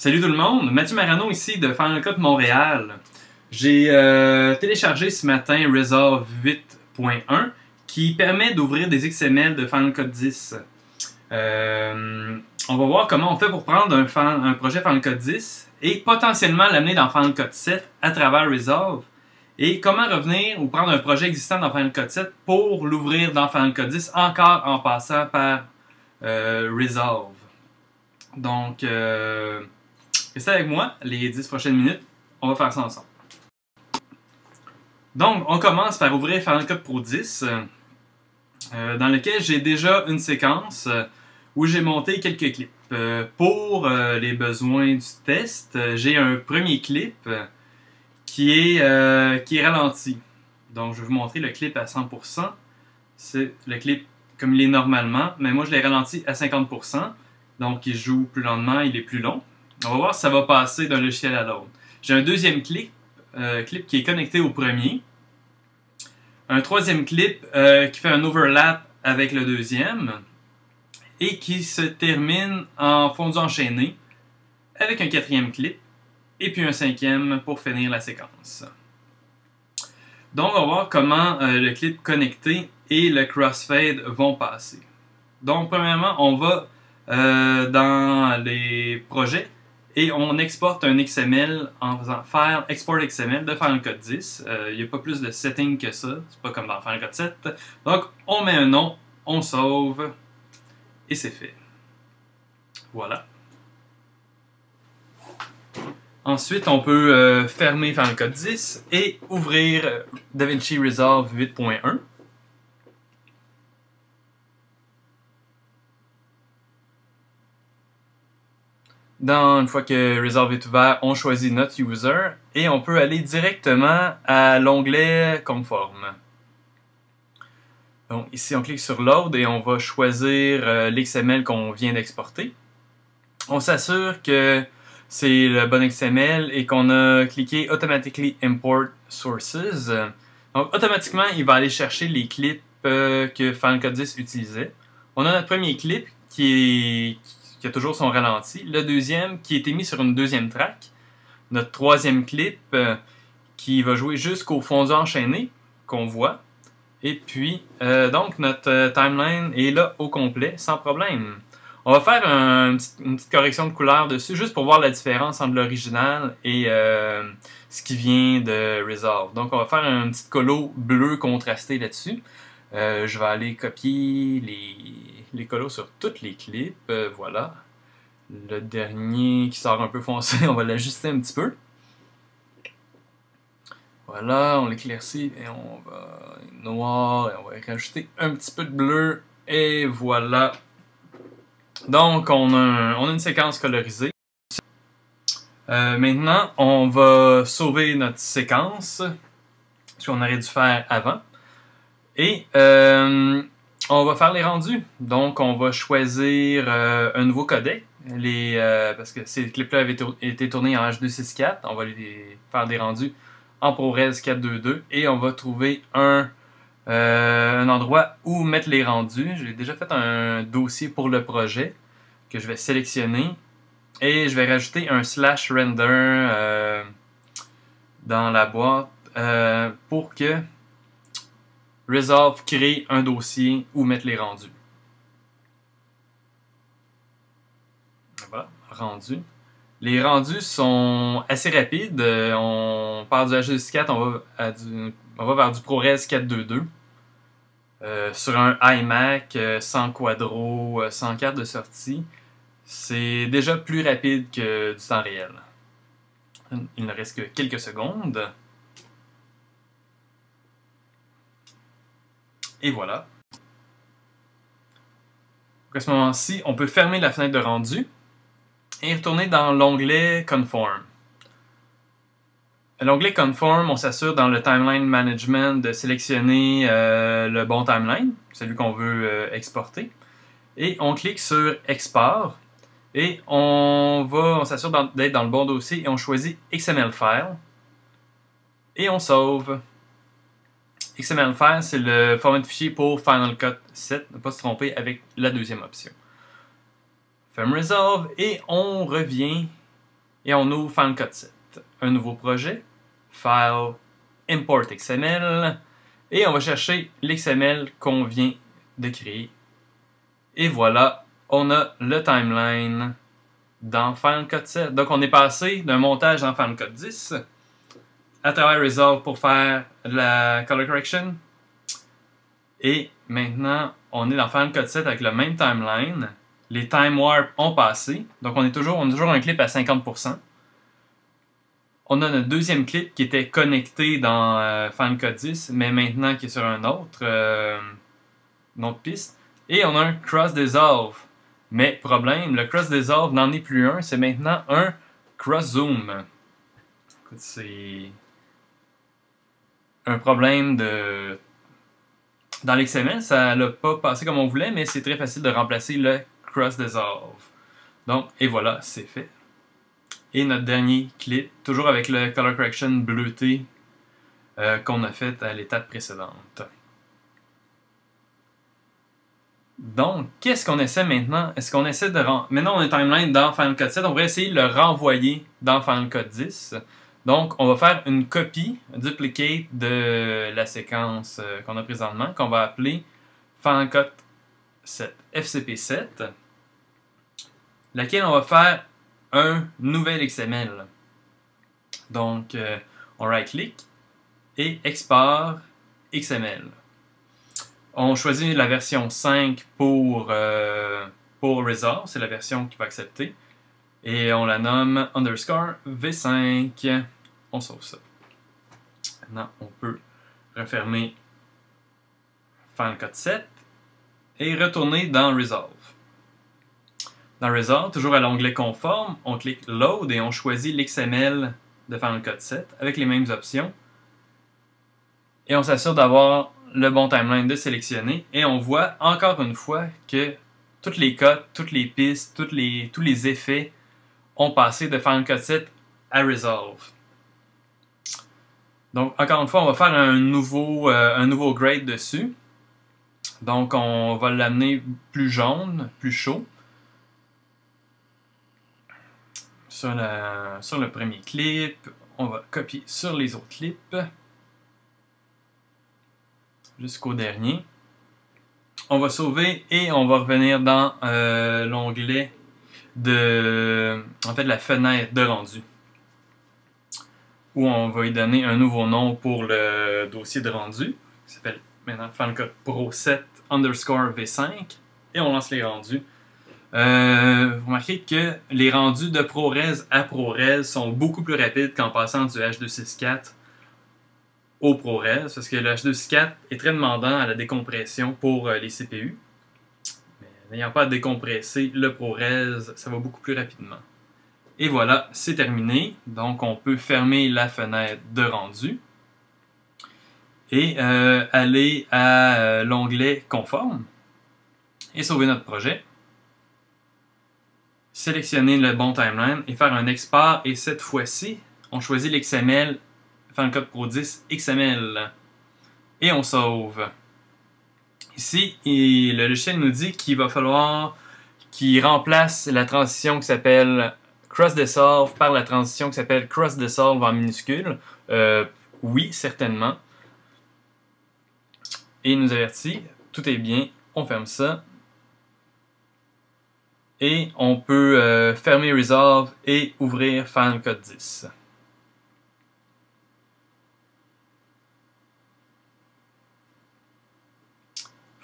Salut tout le monde, Mathieu Marano ici de Final Cut Montréal. J'ai téléchargé ce matin Resolve 8.1 qui permet d'ouvrir des XML de Final Cut 10. On va voir comment on fait pour prendre un projet Final Cut 10 et potentiellement l'amener dans Final Cut 7 à travers Resolve. Et comment revenir ou prendre un projet existant dans Final Cut 7 pour l'ouvrir dans Final Cut 10 encore en passant par Resolve. Donc, restez avec moi les 10 prochaines minutes. On va faire ça ensemble. Donc, on commence par ouvrir Final Cut Pro 10 dans lequel j'ai déjà une séquence où j'ai monté quelques clips. Pour les besoins du test, j'ai un premier clip qui est ralenti. Donc, je vais vous montrer le clip à 100%. C'est le clip comme il est normalement, mais moi je l'ai ralenti à 50%. Donc, il joue plus lentement, il est plus long. On va voir si ça va passer d'un logiciel à l'autre. J'ai un deuxième clip qui est connecté au premier. Un troisième clip qui fait un overlap avec le deuxième. Et qui se termine en fondu enchaîné avec un quatrième clip. Et puis un cinquième pour finir la séquence. Donc, on va voir comment le clip connecté et le crossfade vont passer. Donc, premièrement, on va dans les projets et on exporte un XML en faisant File Export XML de Final Cut 10. Il n'y a pas plus de settings que ça, c'est pas comme dans Final Cut 7. Donc on met un nom, on sauve et c'est fait. Voilà. Ensuite, on peut fermer Final Cut 10 et ouvrir DaVinci Resolve 8.1. Une fois que Resolve est ouvert, on choisit notre user et on peut aller directement à l'onglet Conforme. Donc ici, on clique sur Load et on va choisir l'XML qu'on vient d'exporter. On s'assure que c'est le bon XML et qu'on a cliqué Automatically Import Sources. Donc automatiquement, il va aller chercher les clips que Final Cut 10 utilisait. On a notre premier clip qui a toujours son ralenti. Le deuxième qui a été mis sur une deuxième track. Notre troisième clip qui va jouer jusqu'au fondu enchaîné qu'on voit. Et puis, donc notre timeline est là au complet, sans problème. On va faire une petite correction de couleur dessus, juste pour voir la différence entre l'original et ce qui vient de Resolve. Donc, on va faire un petit colo bleu contrasté là-dessus. Je vais aller copier les colos sur tous les clips. Voilà. Le dernier qui sort un peu foncé, on va l'ajuster un petit peu. Voilà, on l'éclaircit et on va noir et on va rajouter un petit peu de bleu. Et voilà. Donc, on a une séquence colorisée. Maintenant, on va sauver notre séquence, ce qu'on aurait dû faire avant. Et on va faire les rendus. Donc, on va choisir un nouveau codec. Parce que ces clips-là avaient été tournés en H264. On va les faire des rendus en ProRes 422. Et on va trouver un endroit où mettre les rendus. J'ai déjà fait un dossier pour le projet que je vais sélectionner. Et je vais rajouter un /render dans la boîte pour que Resolve crée un dossier où mettre les rendus. Voilà, rendu. Les rendus sont assez rapides. On part du H264, on va vers du ProRes 422. Sur un iMac sans quadro, sans carte de sortie, c'est déjà plus rapide que du temps réel. Il ne reste que quelques secondes. Et voilà. À ce moment-ci, on peut fermer la fenêtre de rendu et retourner dans l'onglet Conform. À l'onglet Conform, on s'assure dans le Timeline Management de sélectionner le bon timeline, celui qu'on veut exporter. Et on clique sur Export. Et on s'assure d'être dans le bon dossier et on choisit XML File. Et on sauve. XML File, c'est le format de fichier pour Final Cut 7. Ne pas se tromper avec la deuxième option. Ferme Resolve et on revient et on ouvre Final Cut 7. Un nouveau projet, File, Import XML, et on va chercher l'XML qu'on vient de créer. Et voilà, on a le timeline dans Final Cut 7. Donc on est passé d'un montage dans Final Cut 10 à travers Resolve pour faire la color correction. Et maintenant, on est dans Final Cut 7 avec le même timeline. Les time warp ont passé. Donc on a toujours un clip à 50%. On a notre deuxième clip qui était connecté dans Final Cut 10, mais maintenant qui est sur une autre piste. Et on a un Cross Dissolve. Mais problème, le Cross Dissolve n'en est plus un, c'est maintenant un Cross Zoom. Écoute, c'est un problème de... Dans l'XML, ça l'a pas passé comme on voulait, mais c'est très facile de remplacer le Cross Dissolve. Donc, et voilà, c'est fait. Et notre dernier clip, toujours avec le Color Correction bleuté qu'on a fait à l'étape précédente. Donc, qu'est-ce qu'on essaie maintenant? Est-ce qu'on essaie de... Maintenant, on a un timeline dans Final Cut 7. On va essayer de le renvoyer dans Final Cut 10. Donc, on va faire une copie, un duplicate de la séquence qu'on a présentement, qu'on va appeler Final Cut 7, FCP7, laquelle on va faire un nouvel XML. Donc, on right-click et export XML. On choisit la version 5 pour Resolve, c'est la version qui va accepter. Et on la nomme underscore V5. On sauve ça. Maintenant, on peut refermer Final Cut 7 et retourner dans Resolve. Dans Resolve, toujours à l'onglet Conforme, on clique Load et on choisit l'XML de Final Cut 7 avec les mêmes options. Et on s'assure d'avoir le bon timeline de sélectionner. Et on voit encore une fois que toutes les cotes, toutes les pistes, tous les effets ont passé de Final Cut 7 à Resolve. Donc, encore une fois, on va faire un nouveau grade dessus. Donc, on va l'amener plus jaune, plus chaud. Sur le premier clip, on va copier sur les autres clips. Jusqu'au dernier. On va sauver et on va revenir dans l'onglet la fenêtre de rendu, où on va lui donner un nouveau nom pour le dossier de rendu, qui s'appelle maintenant Final Cut Pro 7 underscore V5, et on lance les rendus. Vous remarquez que les rendus de ProRes à ProRes sont beaucoup plus rapides qu'en passant du H264 au ProRes, parce que le H264 est très demandant à la décompression pour les CPU. Mais n'ayant pas à décompresser le ProRes, ça va beaucoup plus rapidement. Et voilà, c'est terminé. Donc on peut fermer la fenêtre de rendu et aller à l'onglet Conforme et sauver notre projet. Sélectionner le bon timeline et faire un export. Et cette fois-ci, on choisit l'XML Final Cut Pro 10 XML. Et on sauve. Ici, le logiciel nous dit qu'il va falloir qu'il remplace la transition qui s'appelle Cross Dissolve par la transition qui s'appelle Cross Dissolve en minuscule. Oui, certainement. Et il nous avertit, tout est bien, on ferme ça. Et on peut fermer Resolve et ouvrir Final Cut 10.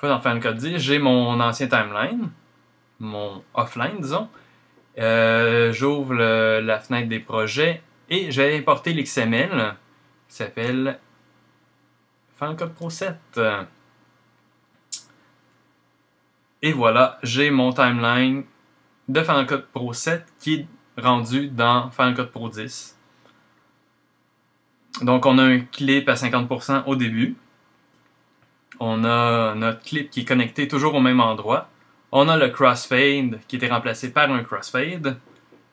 Dans Final Cut 10, j'ai mon ancien timeline, mon offline, disons. J'ouvre la fenêtre des projets et je vais importer l'XML qui s'appelle Final Cut Pro 7. Et voilà, j'ai mon timeline de Final Cut Pro 7 qui est rendu dans Final Cut Pro 10. Donc on a un clip à 50% au début. On a notre clip qui est connecté toujours au même endroit. On a le crossfade qui était remplacé par un crossfade.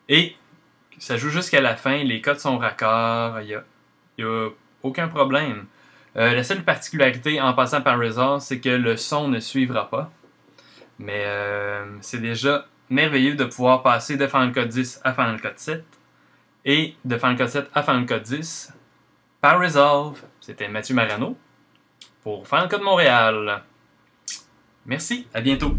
Et ça joue jusqu'à la fin. Les codes sont raccords. Il n'y a aucun problème. La seule particularité en passant par Resolve, c'est que le son ne suivra pas. Mais c'est déjà merveilleux de pouvoir passer de Final Cut 10 à Final Cut 7. Et de Final Cut 7 à Final Cut 10, par Resolve, c'était Mathieu Marano pour Final Cut Montréal. Merci, à bientôt.